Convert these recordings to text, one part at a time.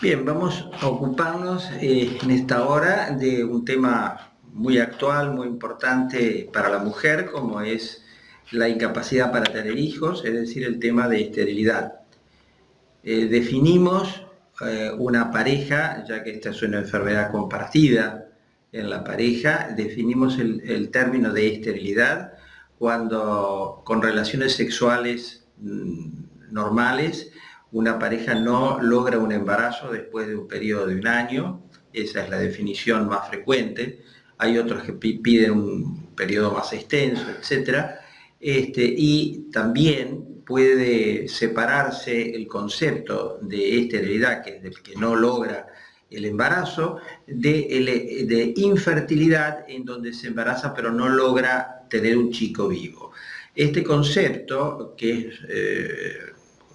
Bien, vamos a ocuparnos en esta hora de un tema muy actual, muy importante para la mujer, como es la incapacidad para tener hijos, es decir, el tema de esterilidad. Definimos una pareja, ya que esta es una enfermedad compartida en la pareja, definimos el término de esterilidad cuando con relaciones sexuales normales una pareja no logra un embarazo después de un periodo de un año. Esa es la definición más frecuente. Hay otros que piden un periodo más extenso, etcétera. Y también puede separarse el concepto de esterilidad, que es del que no logra el embarazo, de infertilidad, en donde se embaraza pero no logra tener un chico vivo. Este concepto, que es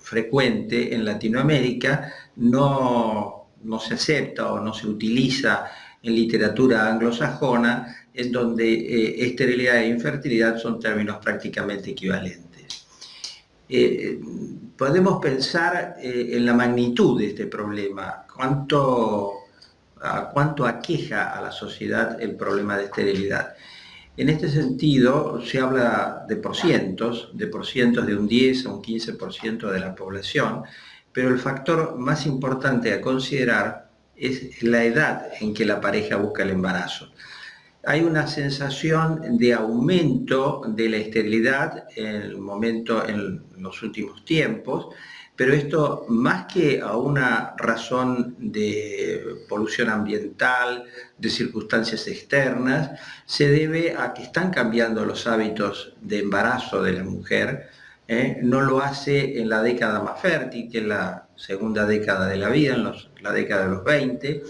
frecuente en Latinoamérica, no se acepta o no se utiliza en literatura anglosajona, en donde esterilidad e infertilidad son términos prácticamente equivalentes. Podemos pensar en la magnitud de este problema, cuánto aqueja a la sociedad el problema de esterilidad. En este sentido, se habla de porcientos de un 10 a un 15% de la población, pero el factor más importante a considerar es la edad en que la pareja busca el embarazo. Hay una sensación de aumento de la esterilidad en los últimos tiempos, pero esto, más que a una razón de polución ambiental, de circunstancias externas, se debe a que están cambiando los hábitos de embarazo de la mujer. No lo hace en la década más fértil, que es la segunda década de la vida, la década de los 20,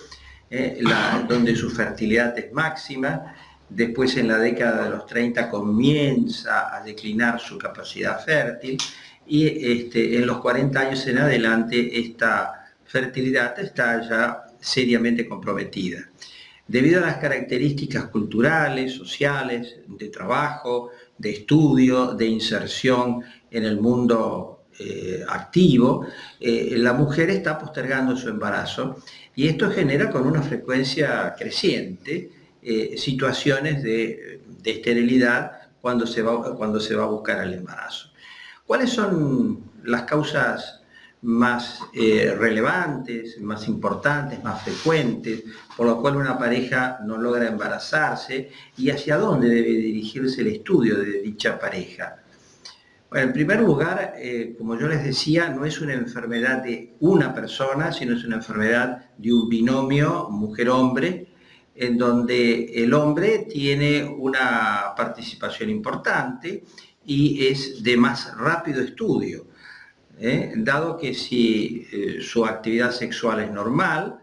donde su fertilidad es máxima. Después, en la década de los 30, comienza a declinar su capacidad fértil, y en los 40 años en adelante esta fertilidad está ya seriamente comprometida. Debido a las características culturales, sociales, de trabajo, de estudio, de inserción en el mundo activo, la mujer está postergando su embarazo, y esto genera con una frecuencia creciente situaciones de esterilidad cuando se va a buscar el embarazo. ¿Cuáles son las causas más relevantes, más importantes, más frecuentes, por lo cual una pareja no logra embarazarse, y hacia dónde debe dirigirse el estudio de dicha pareja? Bueno, en primer lugar, como yo les decía, no es una enfermedad de una persona, sino es una enfermedad de un binomio mujer-hombre, en donde el hombre tiene una participación importante y es de más rápido estudio, dado que si su actividad sexual es normal,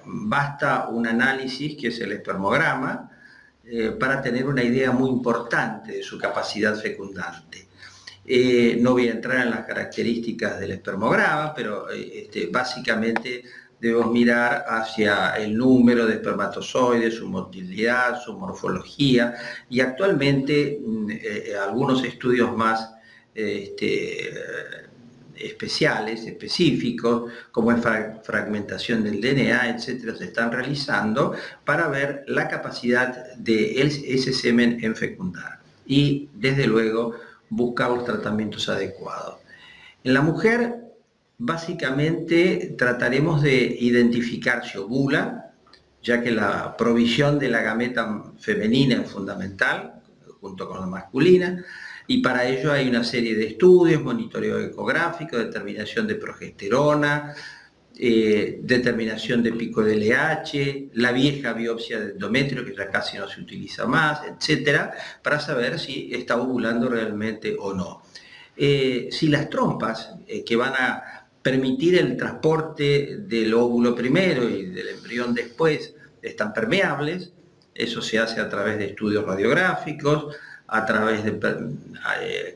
basta un análisis, que es el espermograma, para tener una idea muy importante de su capacidad fecundante. No voy a entrar en las características del espermograma, pero básicamente debemos mirar hacia el número de espermatozoides, su motilidad, su morfología, y actualmente algunos estudios más especiales, específicos, como es fragmentación del DNA, etcétera, se están realizando para ver la capacidad de ese semen en fecundar y, desde luego, buscar los tratamientos adecuados. En la mujer, básicamente, trataremos de identificar si ovula, ya que la provisión de la gameta femenina es fundamental, junto con la masculina, y para ello hay una serie de estudios: monitoreo ecográfico, determinación de progesterona, determinación de pico de LH, la vieja biopsia de endometrio, que ya casi no se utiliza más, etcétera, para saber si está ovulando realmente o no. Si las trompas que van a permitir el transporte del óvulo primero y del embrión después están permeables, eso se hace a través de estudios radiográficos, a través de,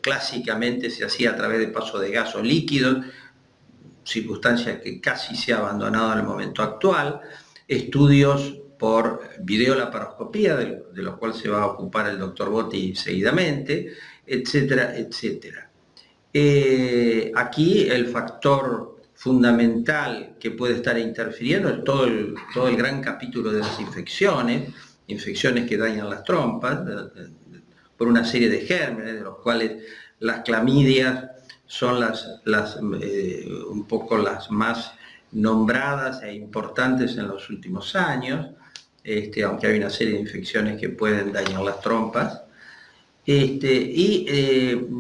clásicamente se hacía a través de paso de gas o líquidos, circunstancia que casi se ha abandonado en el momento actual, estudios por videolaparoscopía, de los cuales se va a ocupar el doctor Botti seguidamente, etcétera, etcétera. Aquí el factor fundamental que puede estar interfiriendo es todo el gran capítulo de las infecciones que dañan las trompas, por una serie de gérmenes, de los cuales las clamidias son un poco las más nombradas e importantes en los últimos años, aunque hay una serie de infecciones que pueden dañar las trompas.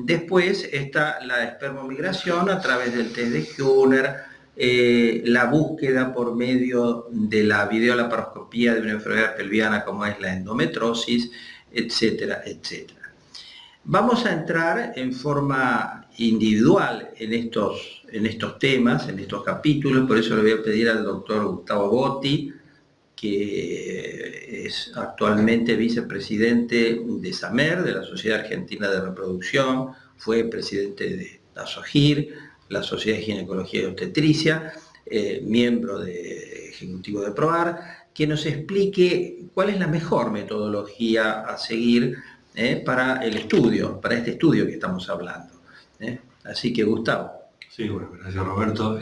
Después está la espermomigración a través del test de Hühner, la búsqueda por medio de la videolaparoscopía de una enfermedad pelviana como es la endometriosis, etcétera, etcétera. Vamos a entrar en forma individual en estos temas, en estos capítulos, por eso le voy a pedir al doctor Gustavo Botti, que es actualmente vicepresidente de SAMER, de la Sociedad Argentina de Reproducción, fue presidente de la SOGIR, la Sociedad de Ginecología y Obstetricia, miembro ejecutivo de PROAR, que nos explique cuál es la mejor metodología a seguir para este estudio que estamos hablando. Así que, Gustavo. Sí, bueno, gracias, Roberto.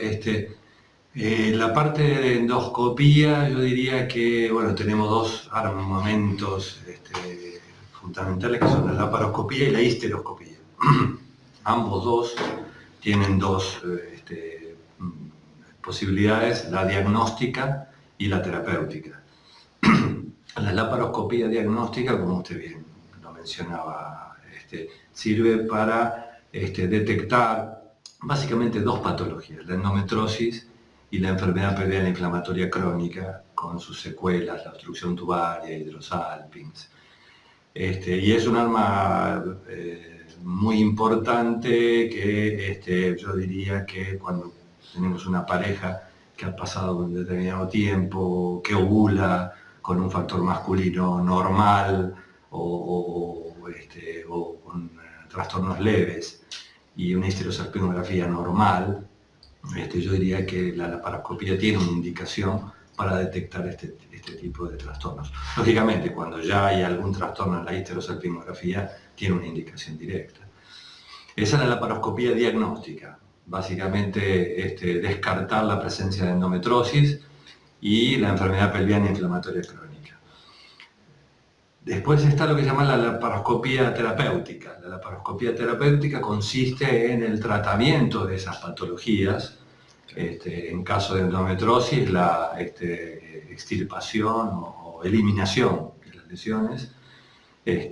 La parte de endoscopía, yo diría que, bueno, tenemos dos armamentos fundamentales, que son la laparoscopía y la histeroscopía. Ambos dos tienen dos posibilidades, la diagnóstica y la terapéutica. La laparoscopía diagnóstica, como usted bien lo mencionaba, sirve para detectar básicamente dos patologías, la endometriosis y la enfermedad pelviana inflamatoria crónica, con sus secuelas, la obstrucción tubaria, hidrosalpinx. Y es un arma muy importante que yo diría que cuando tenemos una pareja que ha pasado un determinado tiempo, que ovula con un factor masculino normal o con trastornos leves y una histerosalpingografía normal, yo diría que la laparoscopía tiene una indicación para detectar este tipo de trastornos. Lógicamente, cuando ya hay algún trastorno en la histerosalpingografía, tiene una indicación directa. Esa es la laparoscopía diagnóstica, básicamente descartar la presencia de endometriosis y la enfermedad pelviana inflamatoria crónica. Después está lo que se llama la laparoscopía terapéutica. La laparoscopía terapéutica consiste en el tratamiento de esas patologías. En caso de endometriosis, la extirpación o eliminación de las lesiones,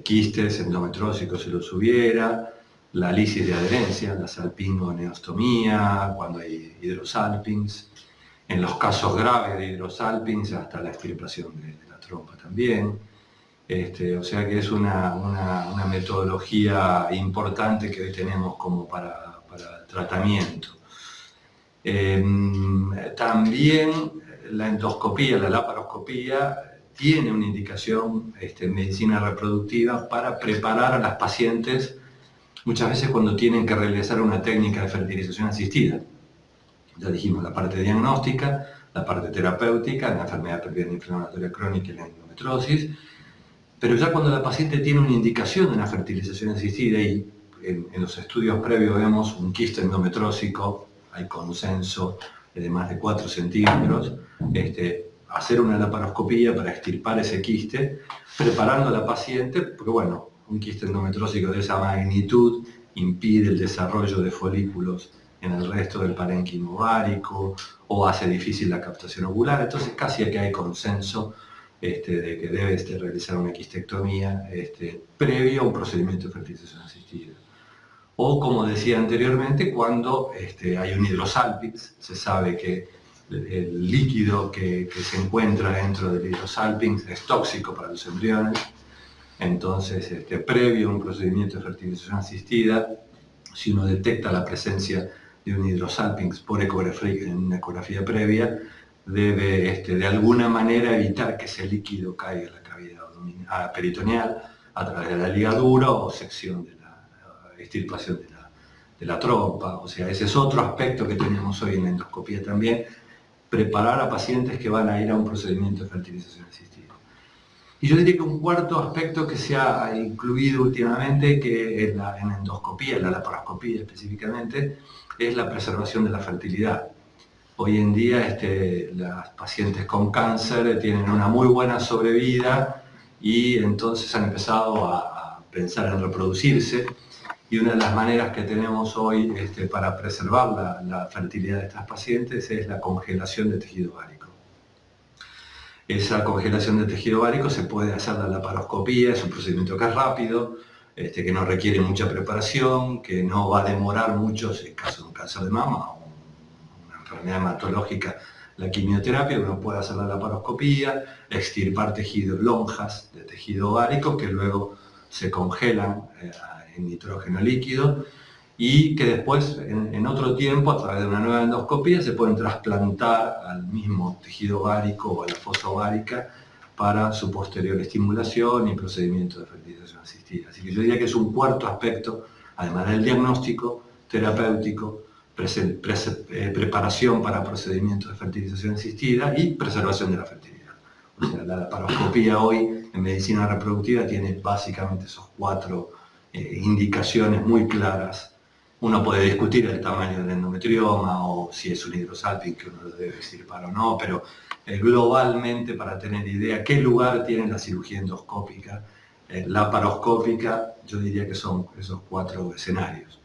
quistes endometrósicos si los hubiera, la lisis de adherencia, la salpingoneostomía, cuando hay hidrosalpinx, en los casos graves de hidrosalpinx hasta la extirpación de la trompa también. O sea que es una metodología importante que hoy tenemos como para tratamiento. También la endoscopía, la laparoscopía, tiene una indicación en medicina reproductiva para preparar a las pacientes muchas veces cuando tienen que realizar una técnica de fertilización asistida. Ya dijimos la parte diagnóstica, la parte terapéutica, la enfermedad pelviana inflamatoria crónica y la endometriosis, pero ya cuando la paciente tiene una indicación de una fertilización asistida y en los estudios previos vemos un quiste endometrósico, hay consenso de más de 4 centímetros, hacer una laparoscopía para extirpar ese quiste, preparando a la paciente, porque bueno, un quiste endometrósico de esa magnitud impide el desarrollo de folículos en el resto del parénquimo ovárico o hace difícil la captación ovular, entonces casi que hay consenso de que debe realizar una quistectomía previo a un procedimiento de fertilización asistida. O, como decía anteriormente, cuando hay un hidrosalpinx, se sabe que el líquido que se encuentra dentro del hidrosalpinx es tóxico para los embriones, entonces previo a un procedimiento de fertilización asistida, si uno detecta la presencia de un hidrosalpinx por ecografía, en una ecografía previa, debe de alguna manera evitar que ese líquido caiga en la cavidad peritoneal a través de la ligadura o sección de la extirpación de la trompa. O sea, ese es otro aspecto que tenemos hoy en la endoscopía también, preparar a pacientes que van a ir a un procedimiento de fertilización asistida. Y yo diría que un cuarto aspecto que se ha incluido últimamente, que en la endoscopía, en la laparoscopía específicamente, es la preservación de la fertilidad. Hoy en día las pacientes con cáncer tienen una muy buena sobrevida y entonces han empezado a pensar en reproducirse. Y una de las maneras que tenemos hoy para preservar la fertilidad de estas pacientes es la congelación de tejido ovárico. Esa congelación de tejido ovárico se puede hacer la laparoscopía, es un procedimiento que es rápido, que no requiere mucha preparación, que no va a demorar mucho, si es caso de un cáncer de mama o una enfermedad hematológica, la quimioterapia. Uno puede hacer la laparoscopía, extirpar tejidos, lonjas de tejido ovárico que luego se congelan en nitrógeno líquido y que después, en otro tiempo, a través de una nueva endoscopía, se pueden trasplantar al mismo tejido ovárico o a la fosa ovárica para su posterior estimulación y procedimiento de fertilización asistida. Así que yo diría que es un cuarto aspecto, además del diagnóstico, terapéutico, preparación para procedimientos de fertilización asistida y preservación de la fertilidad. O sea, la laparoscopía hoy en medicina reproductiva tiene básicamente esos cuatro indicaciones muy claras. Uno puede discutir el tamaño del endometrioma o si es un hidrosalping que uno lo debe extirpar o no, pero globalmente, para tener idea qué lugar tiene la cirugía endoscópica, laparoscópica, yo diría que son esos cuatro escenarios.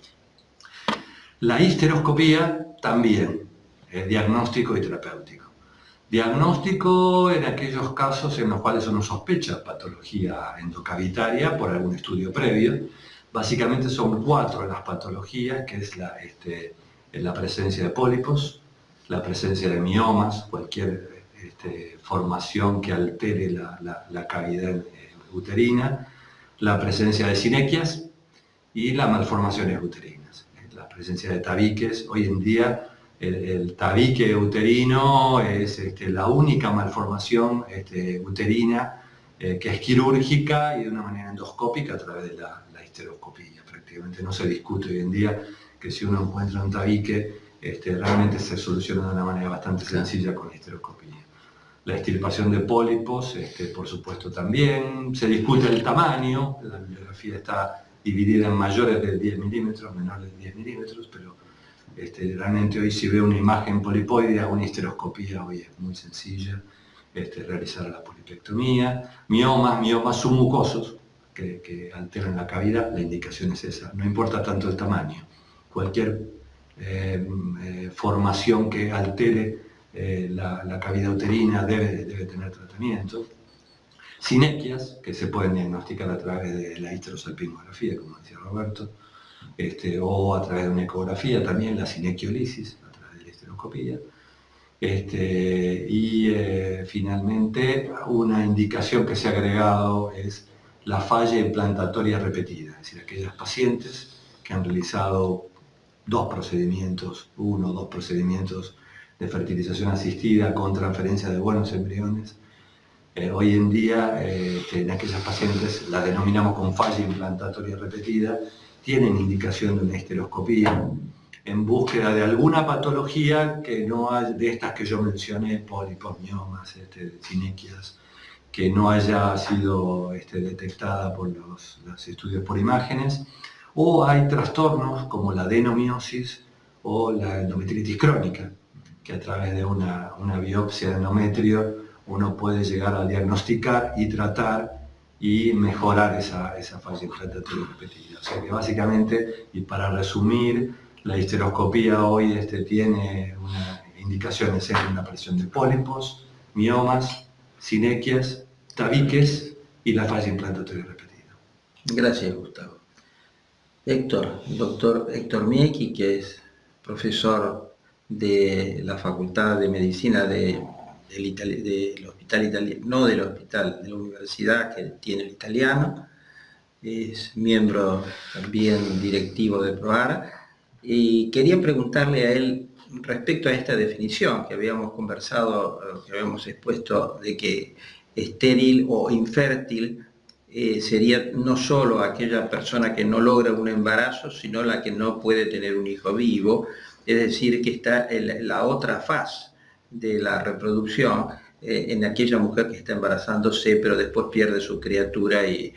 La histeroscopía también es diagnóstico y terapéutico. Diagnóstico en aquellos casos en los cuales uno sospecha patología endocavitaria por algún estudio previo. Básicamente son cuatro las patologías, que es la presencia de pólipos, la presencia de miomas, cualquier formación que altere la cavidad uterina, la presencia de sinequias y las malformaciones uterinas. La presencia de tabiques. Hoy en día el tabique uterino es la única malformación uterina que es quirúrgica y de una manera endoscópica a través de la histeroscopía. Prácticamente no se discute hoy en día que si uno encuentra un tabique, realmente se soluciona de una manera bastante sencilla con la histeroscopía. La extirpación de pólipos, por supuesto también. Se discute el tamaño, la bibliografía está dividida en mayores de 10 milímetros, menores de 10 milímetros, pero realmente hoy si ve una imagen polipoidea, una histeroscopía hoy es muy sencilla, realizar la polipectomía. Miomas submucosos que alteran la cavidad, la indicación es esa, no importa tanto el tamaño. Cualquier formación que altere la cavidad uterina debe tener tratamiento. Sinequias, que se pueden diagnosticar a través de la histerosalpingografía, como decía Roberto, o a través de una ecografía también, la sinequiolisis, a través de la histeroscopía. Finalmente, una indicación que se ha agregado es la falla implantatoria repetida, es decir, aquellas pacientes que han realizado uno o dos procedimientos de fertilización asistida con transferencia de buenos embriones. Hoy en día, en aquellas pacientes, las denominamos con falla implantatoria repetida, tienen indicación de una histeroscopía en búsqueda de alguna patología que no haya, de estas que yo mencioné, pólipos, miomas, sinequias, que no haya sido detectada por los estudios por imágenes, o hay trastornos como la adenomiosis o la endometritis crónica, que a través de una biopsia de endometrio uno puede llegar a diagnosticar y tratar y mejorar esa falla implantatoria repetida. O sea que básicamente, y para resumir, la histeroscopía hoy tiene indicaciones en la aparición de pólipos, miomas, sinequias, tabiques y la falla implantatoria repetida. Gracias, Gustavo. Doctor Héctor Miecki, que es profesor de la Facultad de Medicina del Hospital Italiano, no del hospital, de la universidad que tiene el italiano, es miembro también directivo de PROAR, y quería preguntarle a él respecto a esta definición que habíamos conversado, que habíamos expuesto, de que estéril o infértil sería no solo aquella persona que no logra un embarazo, sino la que no puede tener un hijo vivo, es decir, que está en la otra faz de la reproducción, en aquella mujer que está embarazándose, pero después pierde su criatura y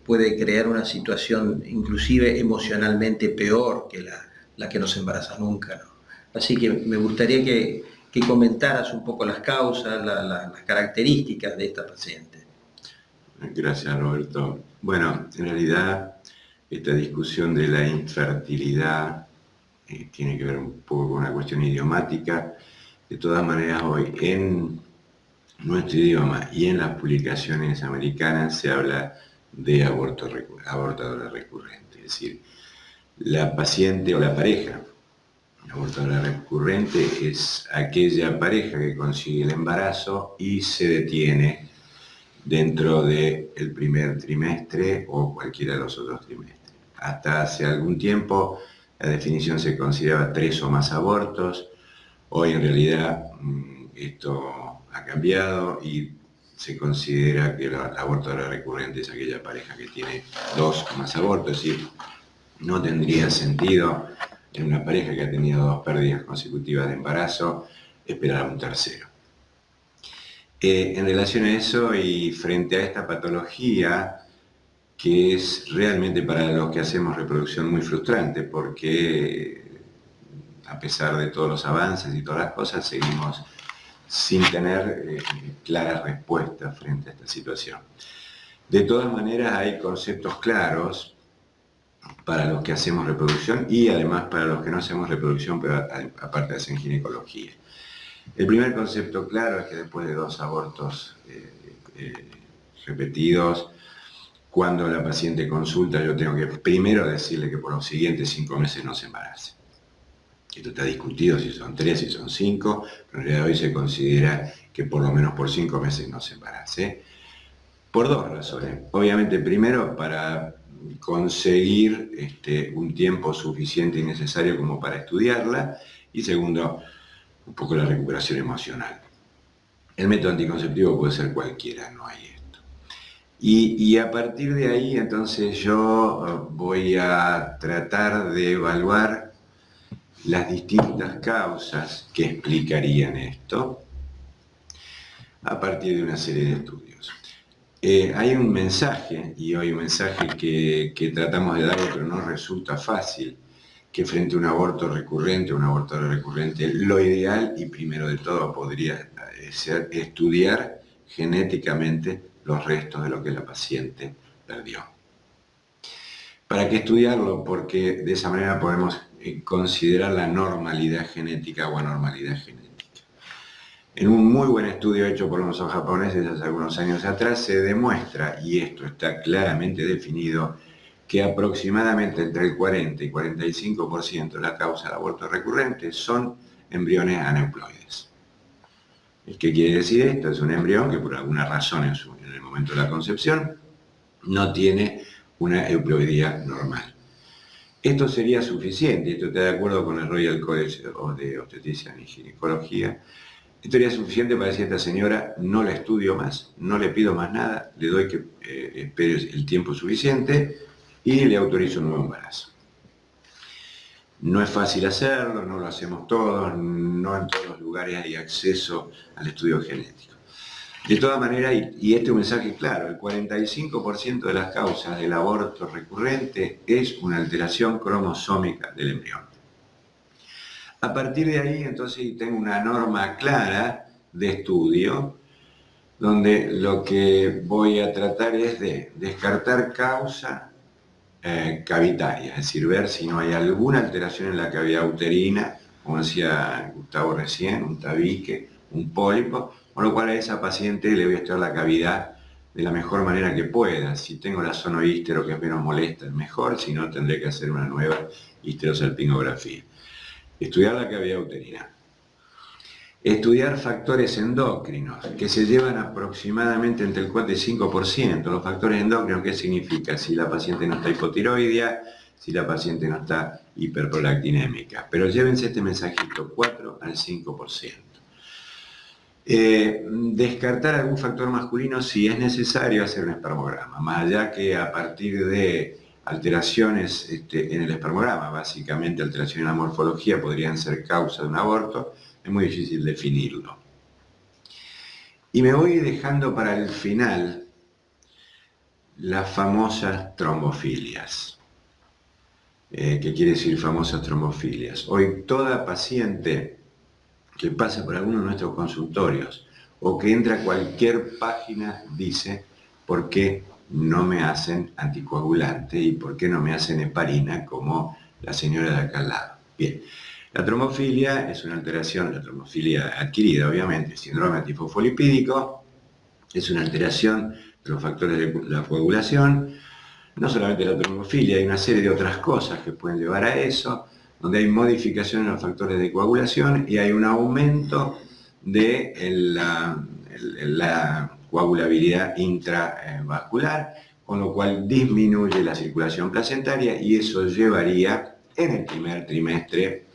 puede crear una situación inclusive emocionalmente peor que la que no se embaraza nunca, ¿no? Así que me gustaría que comentaras un poco las causas, las características de esta paciente. Gracias, Roberto. Bueno, en realidad esta discusión de la infertilidad tiene que ver un poco con una cuestión idiomática. De todas maneras, hoy en nuestro idioma y en las publicaciones americanas se habla de abortadora recurrente, es decir, la paciente o la pareja abortadora recurrente es aquella pareja que consigue el embarazo y se detiene dentro del primer trimestre o cualquiera de los otros trimestres. Hasta hace algún tiempo la definición se consideraba 3 o más abortos. Hoy en realidad esto ha cambiado y se considera que la abortadora recurrente es aquella pareja que tiene 2 o más abortos, es decir, no tendría sentido en una pareja que ha tenido 2 pérdidas consecutivas de embarazo esperar a un tercero. En relación a eso y frente a esta patología, que es realmente para los que hacemos reproducción muy frustrante, porque a pesar de todos los avances y todas las cosas, seguimos sin tener claras respuestas frente a esta situación. De todas maneras, hay conceptos claros para los que hacemos reproducción y además para los que no hacemos reproducción, pero aparte hacen ginecología. El primer concepto claro es que después de 2 abortos repetidos, cuando la paciente consulta, yo tengo que primero decirle que por los siguientes 5 meses no se embarace. Esto está discutido si son 3, si son 5, pero en realidad hoy se considera que por lo menos por 5 meses no se embarace. Por 2 razones. Obviamente, primero, para conseguir un tiempo suficiente y necesario como para estudiarla, y segundo, un poco la recuperación emocional. El método anticonceptivo puede ser cualquiera, no hay esto. Y a partir de ahí, entonces, yo voy a tratar de evaluar las distintas causas que explicarían esto a partir de una serie de estudios. Hay un mensaje, y hoy un mensaje que tratamos de darlo, pero no resulta fácil, que frente a un aborto recurrente, lo ideal y primero de todo podría ser estudiar genéticamente los restos de lo que la paciente perdió. ¿Para qué estudiarlo? Porque de esa manera podemos considerar la normalidad genética o anormalidad genética. En un muy buen estudio hecho por unos japoneses hace algunos años atrás se demuestra, y esto está claramente definido, que aproximadamente entre el 40 y 45% de la causa del aborto recurrente son embriones aneuploides. ¿Qué quiere decir esto? Es un embrión que por alguna razón en el momento de la concepción no tiene una euploidía normal. Esto sería suficiente, esto está de acuerdo con el Royal College de Obstetricia y Ginecología. Esto sería suficiente para decir a esta señora, no la estudio más, no le pido más nada, le doy que espere el tiempo suficiente y le autorizo un nuevo embarazo. No es fácil hacerlo, no lo hacemos todos, no en todos los lugares hay acceso al estudio genético. De todas maneras, y este es un mensaje claro, el 45% de las causas del aborto recurrente es una alteración cromosómica del embrión. A partir de ahí, entonces, tengo una norma clara de estudio, donde lo que voy a tratar es de descartar causa cavitaria, es decir, ver si no hay alguna alteración en la cavidad uterina, como decía Gustavo recién, un tabique, un pólipo, con lo cual a esa paciente le voy a estudiar la cavidad de la mejor manera que pueda. Si tengo la sonohístero, que es menos molesta, es mejor, si no tendré que hacer una nueva histerosalpingografía. Estudiar la cavidad uterina. Estudiar factores endocrinos, que se llevan aproximadamente entre el 4 y 5%. Los factores endocrinos, ¿qué significa? Si la paciente no está hipotiroidea, si la paciente no está hiperprolactinémica. Pero llévense este mensajito, 4 al 5%. Descartar algún factor masculino si es necesario hacer un espermograma, más allá que a partir de alteraciones en el espermograma, básicamente alteraciones en la morfología podrían ser causa de un aborto, es muy difícil definirlo. Y me voy dejando para el final las famosas trombofilias. que quiere decir famosas trombofilias. Hoy toda paciente que pasa por alguno de nuestros consultorios o que entra a cualquier página dice por qué no me hacen anticoagulante y por qué no me hacen heparina como la señora de acá al lado. Bien, la trombofilia es una alteración, la trombofilia adquirida obviamente, el síndrome antifosfolipídico, es una alteración de los factores de la coagulación. No solamente la trombofilia, hay una serie de otras cosas que pueden llevar a eso, donde hay modificaciones en los factores de coagulación y hay un aumento de la coagulabilidad intravascular, con lo cual disminuye la circulación placentaria y eso llevaría en el primer trimestre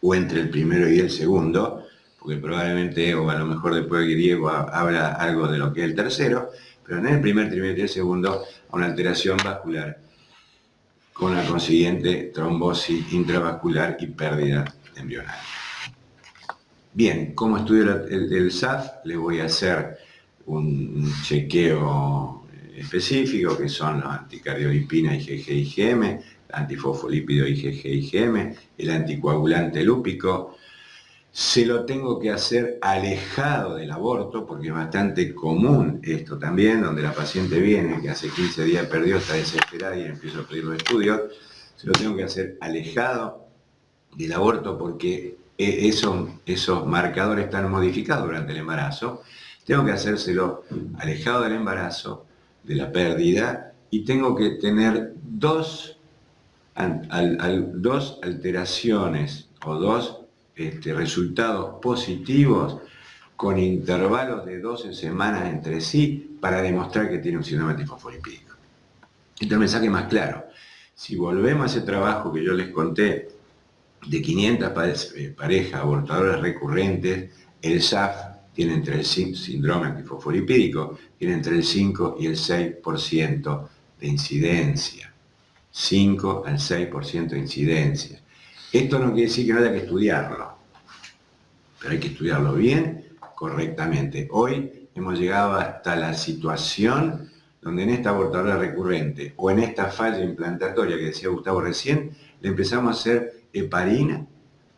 o entre el primero y el segundo, porque probablemente o a lo mejor después de que Diego habla algo de lo que es el tercero, pero en el primer trimestre y el segundo a una alteración vascular con la consiguiente trombosis intravascular y pérdida embrionaria. Bien, como estudio el SAF, le voy a hacer un chequeo específico que son los anticardiolipina IgG-IgM, antifosfolípido IgG-IgM, el anticoagulante lúpico. Se lo tengo que hacer alejado del aborto, porque es bastante común esto también, donde la paciente viene, que hace 15 días perdió, está desesperada y empiezo a pedir los estudios. Se lo tengo que hacer alejado del aborto porque esos marcadores están modificados durante el embarazo. Tengo que hacérselo alejado del embarazo, de la pérdida, y tengo que tener dos alteraciones o dos resultados positivos con intervalos de 12 semanas entre sí para demostrar que tiene un síndrome antifosfolipídico. Este es el mensaje más claro. Si volvemos a ese trabajo que yo les conté de 500 parejas abortadoras recurrentes, el SAF tiene entre el síndrome antifosfolipídico, tiene entre el 5 y el 6% de incidencia. 5 al 6% de incidencia. Esto no quiere decir que no haya que estudiarlo, pero hay que estudiarlo bien, correctamente. Hoy hemos llegado hasta la situación donde en esta abortadora recurrente o en esta falla implantatoria que decía Gustavo recién, le empezamos a hacer heparina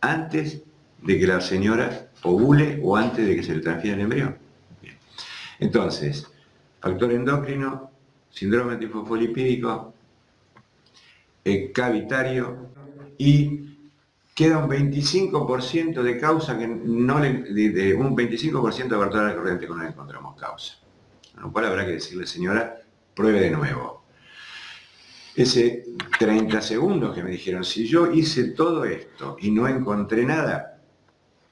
antes de que la señora ovule o antes de que se le transfiera el embrión. Bien. Entonces, factor endocrino, síndrome antifosfolipídico, cavitario y queda un 25% de causa que no le, un 25% de abortadora recurrente que no le encontramos causa. A lo cual habrá que decirle, señora, pruebe de nuevo. Ese 30 segundos que me dijeron, si yo hice todo esto y no encontré nada,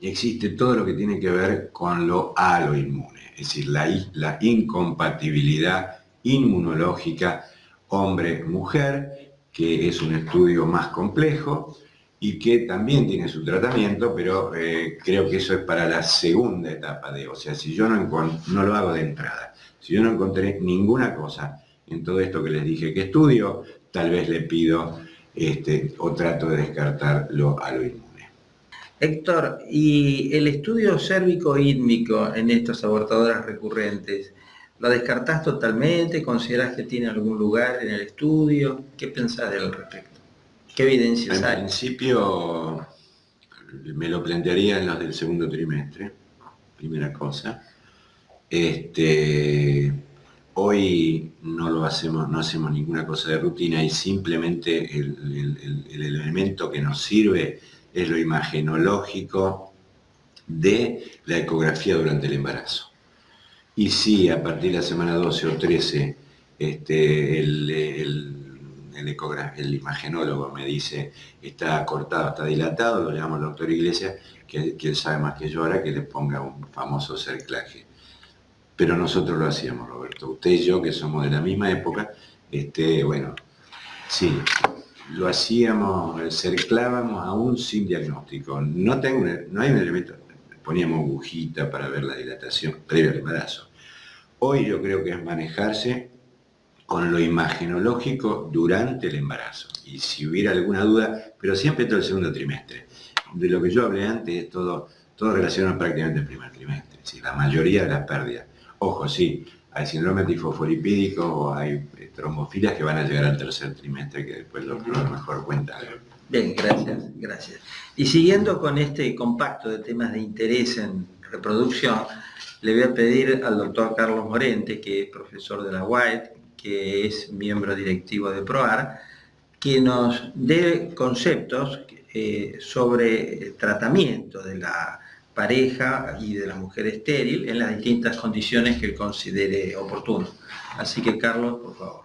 existe todo lo que tiene que ver con lo aloinmune, es decir, la incompatibilidad inmunológica hombre-mujer, que es un estudio más complejo y que también tiene su tratamiento, pero creo que eso es para la segunda etapa o sea, si yo no lo hago de entrada, si yo no encontré ninguna cosa en todo esto que les dije que estudio, tal vez le pido o trato de descartar lo aloinmune. Héctor, ¿y el estudio cérvico-ítmico en estas abortadoras recurrentes, lo descartás totalmente? ¿Considerás que tiene algún lugar en el estudio? ¿Qué pensás del respecto? ¿Qué evidencias hay? En principio me lo plantearía en los del segundo trimestre, primera cosa. Hoy no hacemos ninguna cosa de rutina y simplemente el elemento que nos sirve es lo imagenológico de la ecografía durante el embarazo. Y si a partir de la semana 12 o 13 el imagenólogo me dice está cortado, está dilatado, lo llamo al doctor Iglesias, que él sabe más que yo ahora, que le ponga un famoso cerclaje. Pero nosotros lo hacíamos, Roberto. Usted y yo, que somos de la misma época, bueno, sí, lo hacíamos, cerclábamos aún sin diagnóstico. No hay un elemento, poníamos agujita para ver la dilatación previa al embarazo. Hoy yo creo que es manejarse con lo imagenológico durante el embarazo. Y si hubiera alguna duda, pero siempre todo el segundo trimestre. De lo que yo hablé antes, es todo relacionado prácticamente al primer trimestre. Es decir, la mayoría de las pérdidas. Ojo, sí, hay síndrome tifosfolipídico o hay trombofilias que van a llegar al tercer trimestre, que después lo mejor cuenta. Bien, gracias, gracias. Y siguiendo con este compacto de temas de interés en reproducción, le voy a pedir al doctor Carlos Morente, que es profesor de la UAED, que es miembro directivo de PROAR, que nos dé conceptos sobre el tratamiento de la pareja y de la mujer estéril en las distintas condiciones que él considere oportuno. Así que, Carlos, por favor.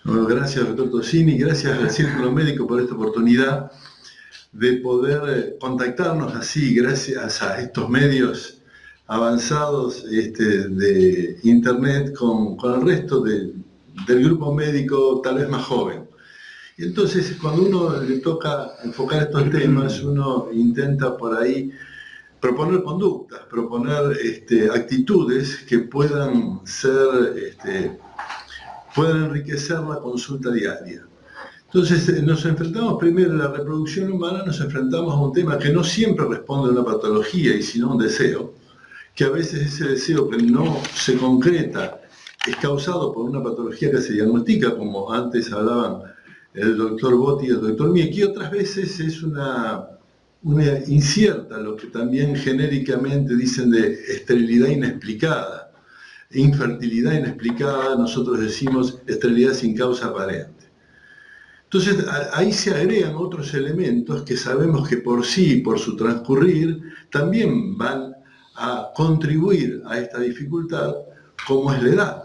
Bueno, gracias, doctor Tosini, gracias al Círculo Médico por esta oportunidad de poder contactarnos así, gracias a estos medios avanzados de Internet con el resto del grupo médico tal vez más joven. Y entonces, cuando uno le toca enfocar estos temas, uno intenta por ahí proponer conductas, proponer actitudes que puedan puedan enriquecer la consulta diaria. Entonces, nos enfrentamos primero en la reproducción humana, nos enfrentamos a un tema que no siempre responde a una patología y sino a un deseo, que a veces ese deseo que no se concreta es causado por una patología que se diagnostica, como antes hablaban el doctor Botti y el doctor Miek, y otras veces es una incierta, lo que también genéricamente dicen de esterilidad inexplicada, infertilidad inexplicada, nosotros decimos esterilidad sin causa aparente. Entonces ahí se agregan otros elementos que sabemos que por sí, por su transcurrir, también van a contribuir a esta dificultad, como es la edad.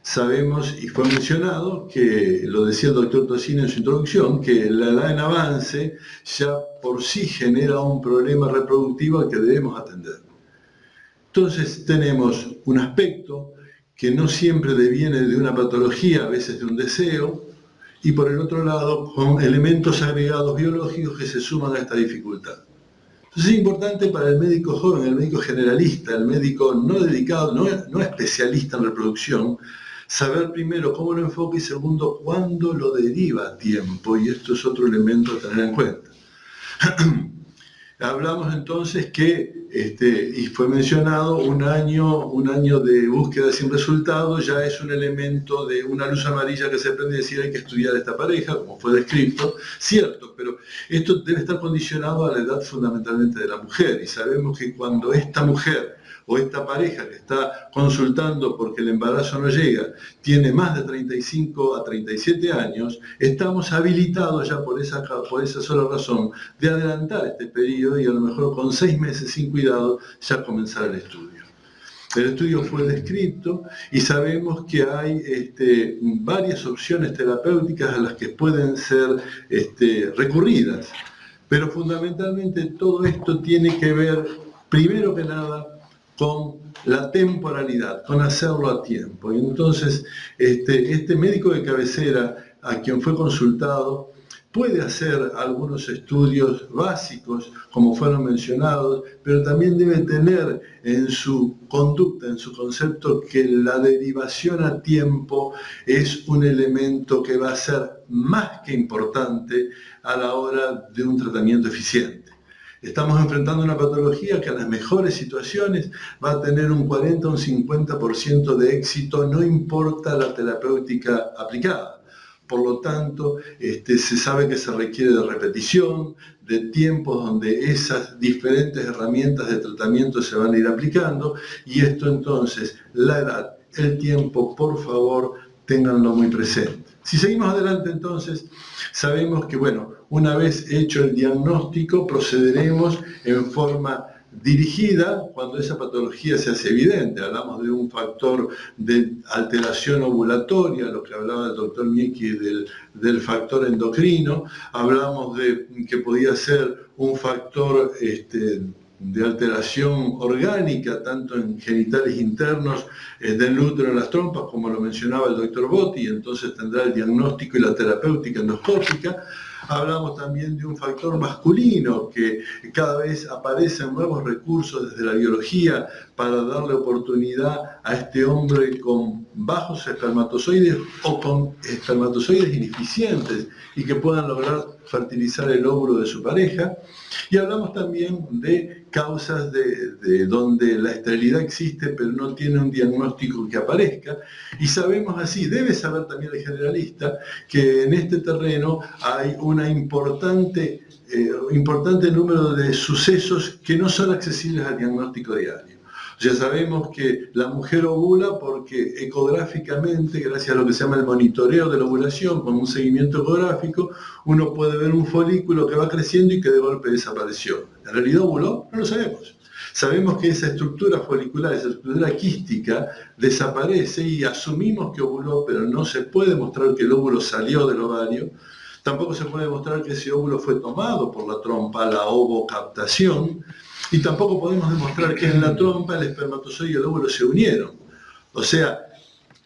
Sabemos, y fue mencionado, que lo decía el doctor Tosini en su introducción, que la edad en avance ya por sí genera un problema reproductivo al que debemos atender. Entonces tenemos un aspecto que no siempre deviene de una patología, a veces de un deseo, y por el otro lado con elementos agregados biológicos que se suman a esta dificultad. Entonces es importante para el médico joven, el médico generalista, el médico no dedicado, no especialista en reproducción, saber primero cómo lo enfoca y segundo cuándo lo deriva a tiempo, y esto es otro elemento a tener en cuenta. Hablamos entonces que, y fue mencionado, un año de búsqueda sin resultado ya es un elemento de una luz amarilla que se prende y decir hay que estudiar a esta pareja, como fue descrito, cierto, pero esto debe estar condicionado a la edad fundamentalmente de la mujer, y sabemos que cuando esta mujer o esta pareja que está consultando porque el embarazo no llega, tiene más de 35 a 37 años, estamos habilitados ya por esa sola razón de adelantar este periodo y a lo mejor con 6 meses sin cuidado ya comenzar el estudio. El estudio fue descrito y sabemos que hay varias opciones terapéuticas a las que pueden ser recurridas, pero fundamentalmente todo esto tiene que ver, primero que nada, con la temporalidad, con hacerlo a tiempo. Y entonces, este médico de cabecera a quien fue consultado puede hacer algunos estudios básicos, como fueron mencionados, pero también debe tener en su conducta, en su concepto, que la derivación a tiempo es un elemento que va a ser más que importante a la hora de un tratamiento eficiente. Estamos enfrentando una patología que a las mejores situaciones va a tener un 40 o un 50% de éxito, no importa la terapéutica aplicada. Por lo tanto, se sabe que se requiere de repetición, de tiempos donde esas diferentes herramientas de tratamiento se van a ir aplicando, y esto entonces, la edad, el tiempo, por favor, ténganlo muy presente. Si seguimos adelante entonces, sabemos que, bueno, una vez hecho el diagnóstico, procederemos en forma dirigida cuando esa patología se hace evidente. Hablamos de un factor de alteración ovulatoria, lo que hablaba el doctor Mieki del factor endocrino, hablamos de que podía ser un factor de alteración orgánica, tanto en genitales internos del útero en las trompas, como lo mencionaba el doctor Botti, entonces tendrá el diagnóstico y la terapéutica endoscópica. Hablamos también de un factor masculino, que cada vez aparecen nuevos recursos desde la biología para darle oportunidad a este hombre con bajos espermatozoides o con espermatozoides ineficientes y que puedan lograr fertilizar el óvulo de su pareja. Y hablamos también de causas de donde la esterilidad existe pero no tiene un diagnóstico que aparezca. Y sabemos así, debe saber también el generalista, que en este terreno hay una importante número de sucesos que no son accesibles al diagnóstico diario. Ya sabemos que la mujer ovula porque ecográficamente, gracias a lo que se llama el monitoreo de la ovulación, con un seguimiento ecográfico, uno puede ver un folículo que va creciendo y que de golpe desapareció. ¿En realidad ovuló? No lo sabemos. Sabemos que esa estructura folicular, esa estructura quística, desaparece y asumimos que ovuló, pero no se puede mostrar que el óvulo salió del ovario. Tampoco se puede demostrar que ese óvulo fue tomado por la trompa, la ovocaptación, y tampoco podemos demostrar que en la trompa el espermatozoide y el óvulo se unieron. O sea,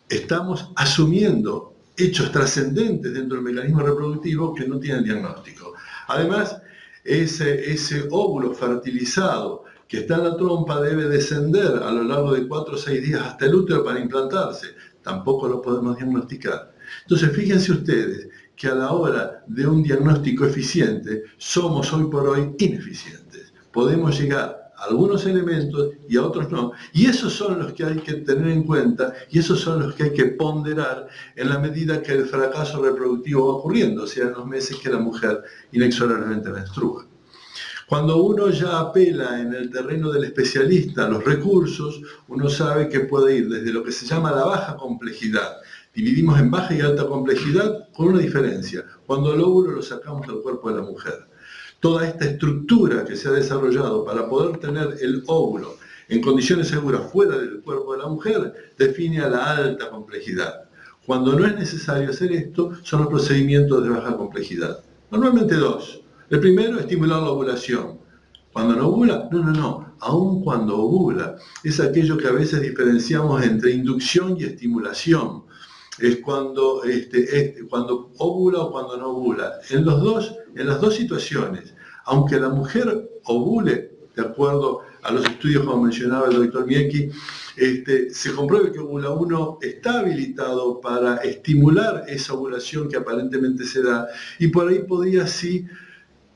estamos asumiendo hechos trascendentes dentro del mecanismo reproductivo que no tienen diagnóstico. Además, ese óvulo fertilizado que está en la trompa debe descender a lo largo de 4 o 6 días hasta el útero para implantarse. Tampoco lo podemos diagnosticar. Entonces, fíjense ustedes que a la hora de un diagnóstico eficiente somos hoy por hoy ineficientes. Podemos llegar a algunos elementos y a otros no. Y esos son los que hay que tener en cuenta y esos son los que hay que ponderar en la medida que el fracaso reproductivo va ocurriendo, o sea, en los meses que la mujer inexorablemente menstrua. Cuando uno ya apela en el terreno del especialista a los recursos, uno sabe que puede ir desde lo que se llama la baja complejidad. Dividimos en baja y alta complejidad con una diferencia. Cuando el óvulo lo sacamos del cuerpo de la mujer. Toda esta estructura que se ha desarrollado para poder tener el óvulo en condiciones seguras fuera del cuerpo de la mujer define a la alta complejidad. Cuando no es necesario hacer esto, son los procedimientos de baja complejidad. Normalmente 2. El primero, estimular la ovulación. ¿Cuando no ovula? No. Aun cuando ovula. Es aquello que a veces diferenciamos entre inducción y estimulación. Es cuando ovula o cuando no ovula. En las dos situaciones, aunque la mujer ovule, de acuerdo a los estudios como mencionaba el doctor Miecki, se compruebe que ovula 1 está habilitado para estimular esa ovulación que aparentemente se da, y por ahí podría sí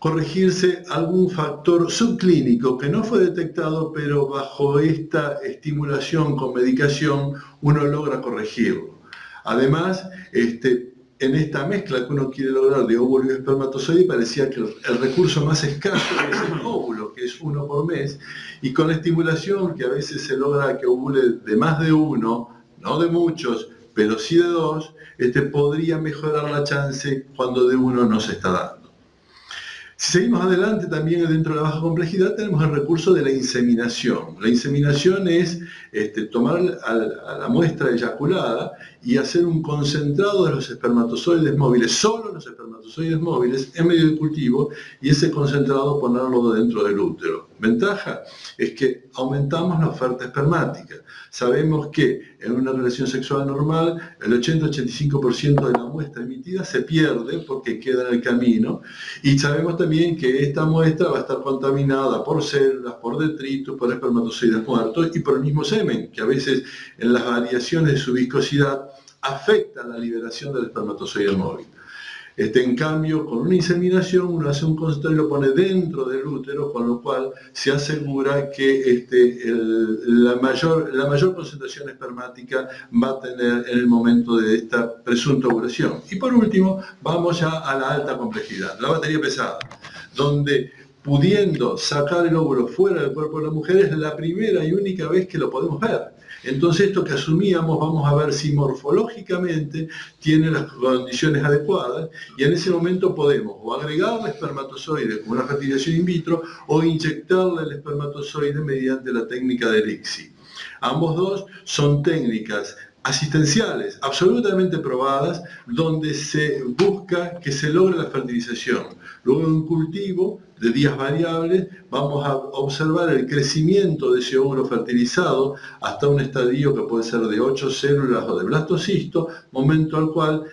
corregirse algún factor subclínico que no fue detectado, pero bajo esta estimulación con medicación uno logra corregirlo. Además, en esta mezcla que uno quiere lograr de óvulo y espermatozoide, parecía que el recurso más escaso es el óvulo, que es 1 por mes, y con la estimulación, que a veces se logra que ovule de más de 1, no de muchos, pero sí de 2, podría mejorar la chance cuando de 1 no se está dando. Si seguimos adelante, también dentro de la baja complejidad tenemos el recurso de la inseminación. La inseminación es tomar a la muestra eyaculada y hacer un concentrado de los espermatozoides móviles, solo los espermatozoides móviles, en medio del cultivo, y ese concentrado ponerlo dentro del útero. Ventaja es que aumentamos la oferta espermática. Sabemos que en una relación sexual normal el 80-85% de la muestra emitida se pierde porque queda en el camino, y sabemos también que esta muestra va a estar contaminada por células, por detritos, por espermatozoides muertos y por el mismo semen, que a veces en las variaciones de su viscosidad afectan la liberación del espermatozoide móvil. En cambio, con una inseminación uno hace un concentrado y lo pone dentro del útero, con lo cual se asegura que la mayor concentración espermática va a tener en el momento de esta presunta ovulación. Y por último, vamos ya a la alta complejidad, la batería pesada, donde pudiendo sacar el óvulo fuera del cuerpo de la mujer es la primera y única vez que lo podemos ver. Entonces esto que asumíamos, vamos a ver si morfológicamente tiene las condiciones adecuadas, y en ese momento podemos o agregarle espermatozoide con una fertilización in vitro o inyectarle el espermatozoide mediante la técnica del ICSI. Ambos dos son técnicas asistenciales, absolutamente probadas, donde se busca que se logre la fertilización. Luego en un cultivo de días variables vamos a observar el crecimiento de ese óvulo fertilizado hasta un estadio que puede ser de 8 células o de blastocisto, momento al cual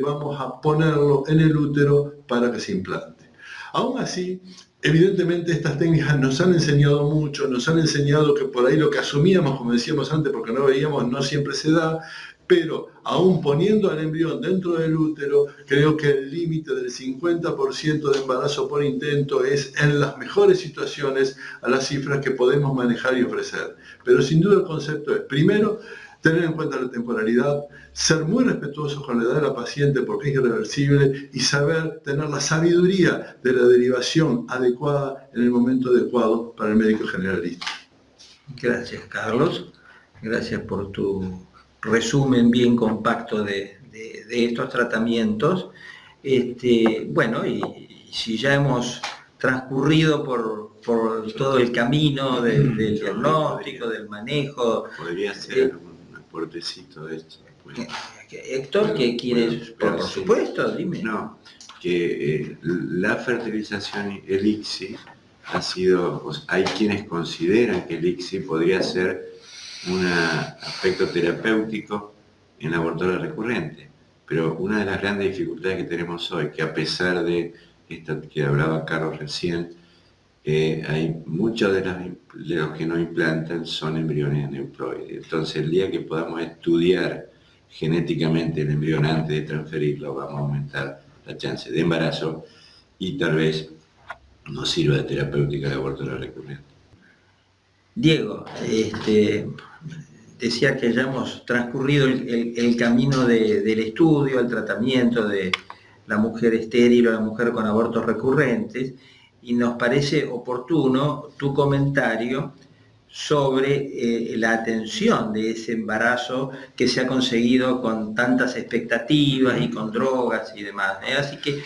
vamos a ponerlo en el útero para que se implante. Aún así, evidentemente estas técnicas nos han enseñado mucho, nos han enseñado que por ahí lo que asumíamos, como decíamos antes, porque no veíamos, no siempre se da, pero aún poniendo al embrión dentro del útero, creo que el límite del 50% de embarazo por intento es, en las mejores situaciones, a las cifras que podemos manejar y ofrecer. Pero sin duda el concepto es, primero, tener en cuenta la temporalidad, ser muy respetuosos con la edad de la paciente porque es irreversible y saber tener la sabiduría de la derivación adecuada en el momento adecuado para el médico generalista. Gracias, Carlos. Gracias por tu resumen bien compacto de estos tratamientos. Bueno, y si ya hemos transcurrido por todo el camino del diagnóstico, del manejo. Podría ser un aportecito de esto. Pues. Héctor, ¿qué quieres? Por supuesto, dime. No, que la fertilización, el ICSI, ha sido, pues, hay quienes consideran que el ICSI podría ser un aspecto terapéutico en la abortura recurrente, pero una de las grandes dificultades que tenemos hoy, que a pesar de esto que hablaba Carlos recién, hay muchos de los que no implantan son embriones aneuploides. Entonces, el día que podamos estudiar genéticamente el embrión antes de transferirlo, vamos a aumentar la chance de embarazo y tal vez nos sirva de terapéutica de abortura recurrente. Diego, decía que ya hemos transcurrido el camino del estudio, el tratamiento de la mujer estéril o la mujer con abortos recurrentes, y nos parece oportuno tu comentario sobre la atención de ese embarazo que se ha conseguido con tantas expectativas y con drogas y demás. Así que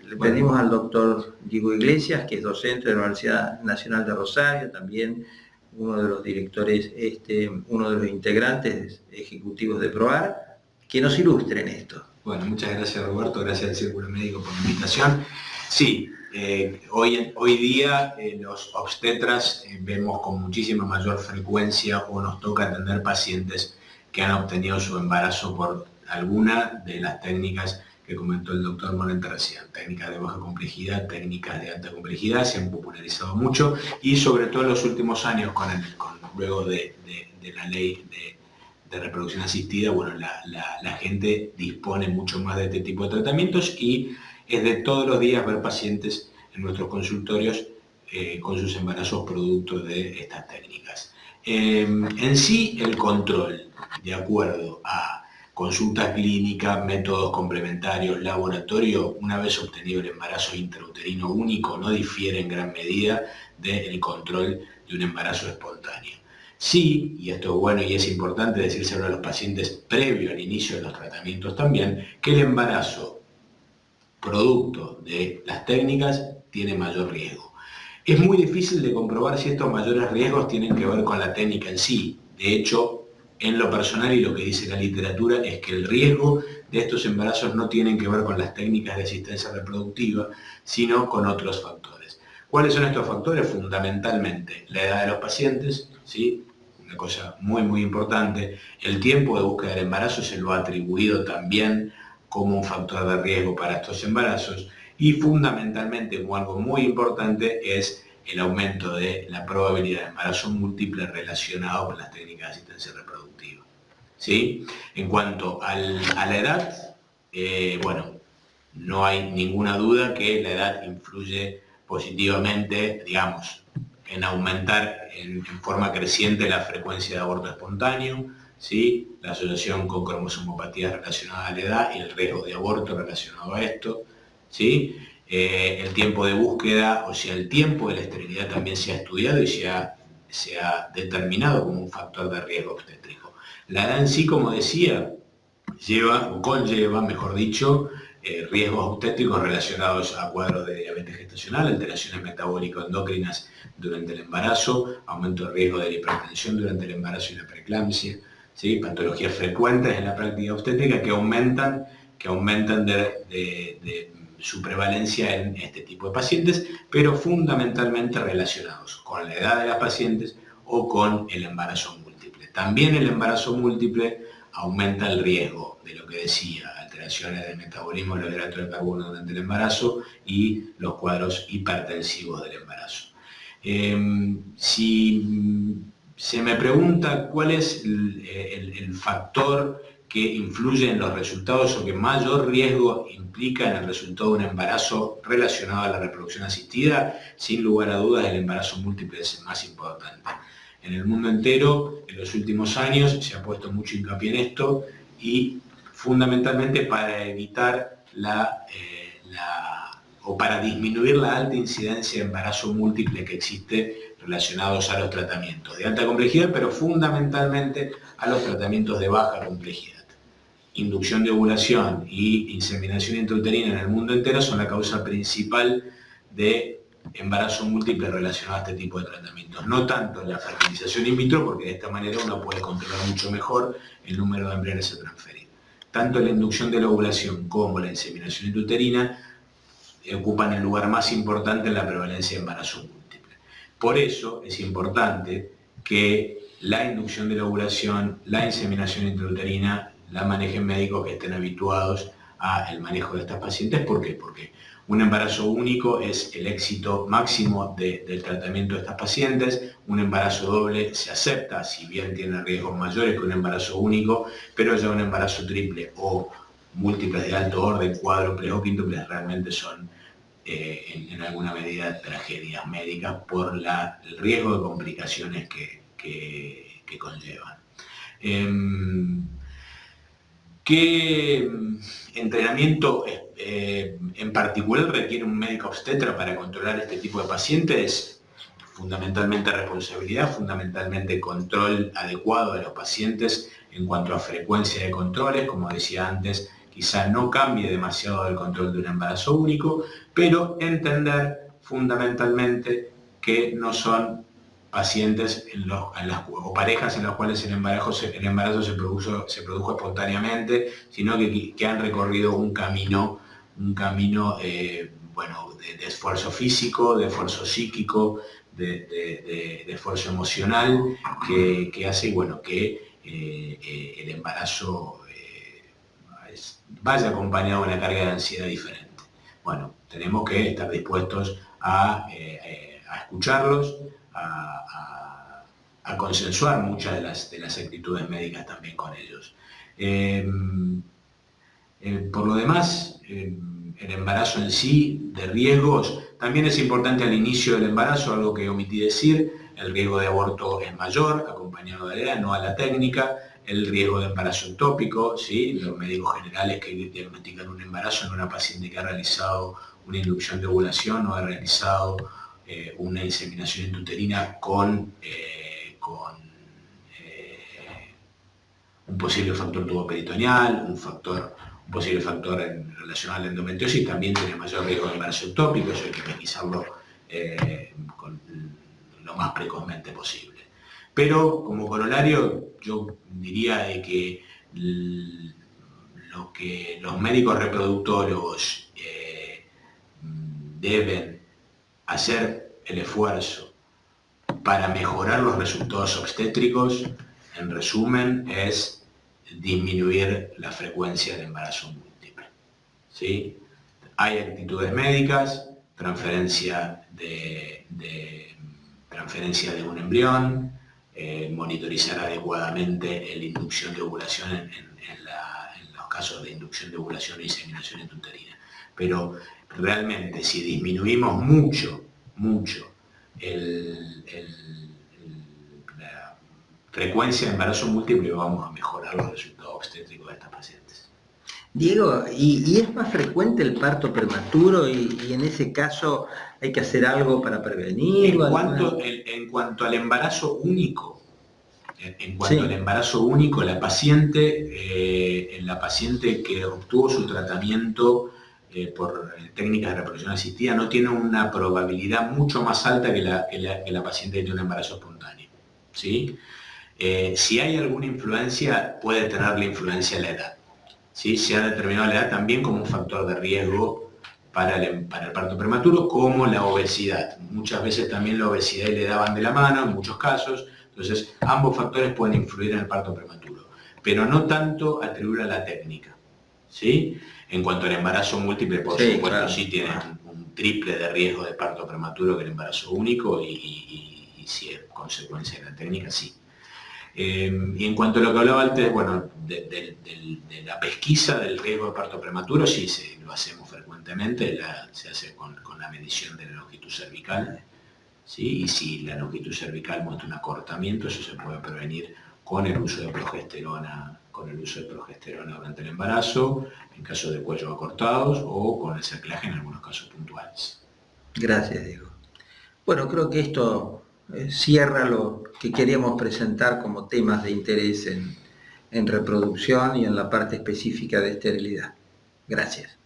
le pedimos al doctor Diego Iglesias, que es docente de la Universidad Nacional de Rosario, también uno de los directores, uno de los integrantes ejecutivos de PROAR, que nos ilustre en esto. Bueno, muchas gracias, Roberto, gracias al Círculo Médico por la invitación. Sí, hoy día los obstetras vemos con muchísima mayor frecuencia o nos toca atender pacientes que han obtenido su embarazo por alguna de las técnicas que comentó el doctor Morente recién. Técnicas de baja complejidad, técnicas de alta complejidad, se han popularizado mucho y sobre todo en los últimos años, luego de la ley de reproducción asistida, bueno, la gente dispone mucho más de este tipo de tratamientos y es de todos los días ver pacientes en nuestros consultorios con sus embarazos producto de estas técnicas. En sí, el control, de acuerdo a consulta clínica, métodos complementarios, laboratorio, una vez obtenido el embarazo intrauterino único, no difiere en gran medida del control de un embarazo espontáneo. Sí, y esto es bueno y es importante decírselo a los pacientes previo al inicio de los tratamientos también, que el embarazo producto de las técnicas tiene mayor riesgo. Es muy difícil de comprobar si estos mayores riesgos tienen que ver con la técnica en sí. De hecho, en lo personal y lo que dice la literatura es que el riesgo de estos embarazos no tienen que ver con las técnicas de asistencia reproductiva, sino con otros factores. ¿Cuáles son estos factores? Fundamentalmente la edad de los pacientes, ¿sí? Una cosa muy muy importante, el tiempo de búsqueda del embarazo se lo ha atribuido también como un factor de riesgo para estos embarazos y fundamentalmente, como algo muy importante, es el aumento de la probabilidad de embarazo múltiple relacionado con las técnicas de asistencia reproductiva. ¿Sí? En cuanto a la edad, bueno, no hay ninguna duda que la edad influye positivamente, digamos, en aumentar en forma creciente la frecuencia de aborto espontáneo, ¿sí? La asociación con cromosomopatías relacionadas a la edad y el riesgo de aborto relacionado a esto, ¿sí? El tiempo de búsqueda, o sea, el tiempo de la esterilidad también se ha estudiado y se ha determinado como un factor de riesgo obstétrico. La edad en sí, como decía, conlleva, mejor dicho, riesgos obstétricos relacionados a cuadros de diabetes gestacional, alteraciones metabólico-endocrinas durante el embarazo, aumento de riesgo de la hipertensión durante el embarazo y la preeclampsia, ¿sí? Patologías frecuentes en la práctica obstétrica que aumentan de su prevalencia en este tipo de pacientes, pero fundamentalmente relacionados con la edad de las pacientes o con el embarazo múltiple. También el embarazo múltiple aumenta el riesgo de lo que decía, alteraciones del metabolismo de los hidratos de carbono durante el embarazo y los cuadros hipertensivos del embarazo. Si se me pregunta cuál es el factor que influye en los resultados o que mayor riesgo implica en el resultado de un embarazo relacionado a la reproducción asistida, sin lugar a dudas el embarazo múltiple es el más importante. En el mundo entero, en los últimos años, se ha puesto mucho hincapié en esto y fundamentalmente para evitar o para disminuir la alta incidencia de embarazo múltiple que existe relacionados a los tratamientos de alta complejidad, pero fundamentalmente a los tratamientos de baja complejidad. Inducción de ovulación y inseminación intrauterina en el mundo entero son la causa principal de embarazo múltiple relacionado a este tipo de tratamientos. No tanto la fertilización in vitro, porque de esta manera uno puede controlar mucho mejor el número de embriones a transferir. Tanto la inducción de la ovulación como la inseminación intrauterina ocupan el lugar más importante en la prevalencia de embarazo múltiple. Por eso es importante que la inducción de la ovulación, la inseminación intrauterina, la manejen médicos que estén habituados al manejo de estas pacientes. ¿Por qué? Porque un embarazo único es el éxito máximo del tratamiento de estas pacientes. Un embarazo doble se acepta, si bien tiene riesgos mayores que un embarazo único, pero ya un embarazo triple o múltiples de alto orden, cuádruples o quíntuples, realmente son en alguna medida tragedias médicas por el riesgo de complicaciones que conllevan. ¿Qué entrenamiento en particular requiere un médico obstetra para controlar este tipo de pacientes? Fundamentalmente responsabilidad, fundamentalmente control adecuado de los pacientes en cuanto a frecuencia de controles, como decía antes, quizá no cambie demasiado el control de un embarazo único, pero entender fundamentalmente que no son pacientes o parejas en las cuales el embarazo se produjo espontáneamente, sino que han recorrido un camino de esfuerzo físico, de esfuerzo psíquico, de esfuerzo emocional, que hace que el embarazo vaya acompañado de una carga de ansiedad diferente. Bueno, tenemos que estar dispuestos a escucharlos, a consensuar muchas de las actitudes médicas también con ellos. Por lo demás, el embarazo en sí, de riesgos, también es importante al inicio del embarazo, algo que omití decir, el riesgo de aborto es mayor, acompañado de la edad, no a la técnica. El riesgo de embarazo ectópico, ¿sí? Los médicos generales que diagnostican un embarazo en una paciente que ha realizado una inducción de ovulación o ha realizado una inseminación intrauterina con un posible factor tuboperitoneal, un posible factor en relación a la endometriosis, también tiene mayor riesgo de embarazo ectópico. Eso hay que pesquisarlo lo más precozmente posible. Pero como corolario, yo diría de que lo que los médicos reproductólogos deben hacer el esfuerzo para mejorar los resultados obstétricos, en resumen, es disminuir la frecuencia del embarazo múltiple. ¿Sí? Hay actitudes médicas, transferencia de un embrión, monitorizar adecuadamente la inducción de ovulación en los casos de inducción de ovulación e inseminación intrauterina. Pero realmente si disminuimos mucho la frecuencia de embarazo múltiple, vamos a mejorar los resultados obstétricos de estas pacientes. Diego, ¿y es más frecuente el parto prematuro y en ese caso hay que hacer algo para prevenirlo? En cuanto al embarazo único, la paciente que obtuvo su tratamiento por técnicas de reproducción asistida no tiene una probabilidad mucho más alta que la paciente que tiene un embarazo espontáneo. ¿Sí? Si hay alguna influencia, puede tener la influencia la edad. ¿Sí? Se ha determinado la edad también como un factor de riesgo para el parto prematuro, como la obesidad. Muchas veces también la obesidad y la edad van de la mano, en muchos casos. Entonces, ambos factores pueden influir en el parto prematuro, pero no tanto atribuir a la técnica. ¿Sí? En cuanto al embarazo múltiple, por supuesto, claro, sí tiene un triple de riesgo de parto prematuro que el embarazo único y y si es consecuencia de la técnica, sí. Y en cuanto a lo que hablaba antes, bueno, de la pesquisa del riesgo de parto prematuro, sí, lo hacemos frecuentemente, se hace con la medición de la longitud cervical, ¿sí? Y si la longitud cervical muestra un acortamiento, eso se puede prevenir con el uso de progesterona, durante el embarazo, en caso de cuellos acortados, o con el cerclaje en algunos casos puntuales. Gracias, Diego. Bueno, creo que esto cierra lo que queríamos presentar como temas de interés en reproducción y en la parte específica de esterilidad. Gracias.